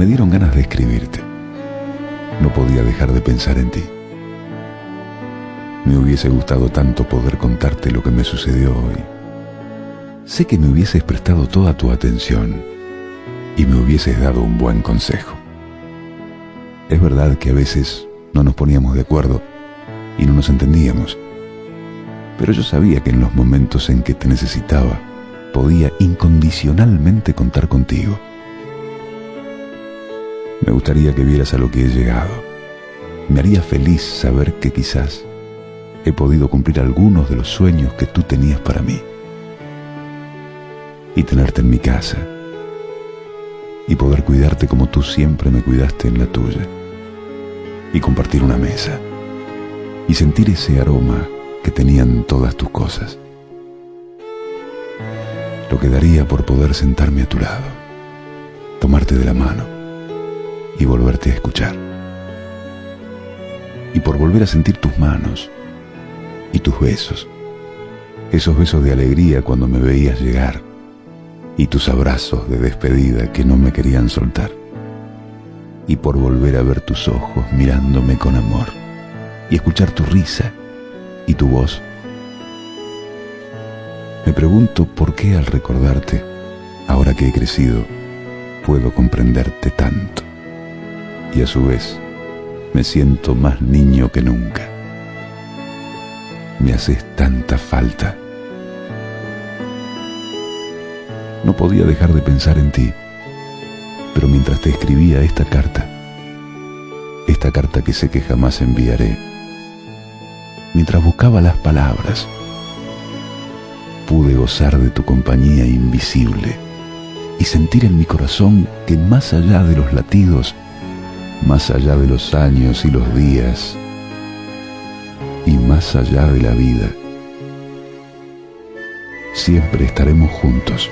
me dieron ganas de escribirte. No podía dejar de pensar en ti. Me hubiese gustado tanto poder contarte lo que me sucedió hoy. Sé que me hubieses prestado toda tu atención y me hubieses dado un buen consejo. Es verdad que a veces no nos poníamos de acuerdo y no nos entendíamos, pero yo sabía que en los momentos en que te necesitaba, podía incondicionalmente contar contigo. Me gustaría que vieras a lo que he llegado. Me haría feliz saber que quizás he podido cumplir algunos de los sueños que tú tenías para mí. Y tenerte en mi casa. Y poder cuidarte como tú siempre me cuidaste en la tuya. Y compartir una mesa. Y sentir ese aroma que tenían todas tus cosas. Lo que daría por poder sentarme a tu lado, tomarte de la mano y volverte a escuchar. Y por volver a sentir tus manos y tus besos, esos besos de alegría cuando me veías llegar y tus abrazos de despedida que no me querían soltar. Y por volver a ver tus ojos mirándome con amor y escuchar tu risa y tu voz. Me pregunto por qué al recordarte, ahora que he crecido, puedo comprenderte tanto. Y a su vez, me siento más niño que nunca. Me haces tanta falta. No podía dejar de pensar en ti, pero mientras te escribía esta carta que sé que jamás enviaré, mientras buscaba las palabras, pude gozar de tu compañía invisible y sentir en mi corazón que más allá de los latidos, más allá de los años y los días, y más allá de la vida, siempre estaremos juntos.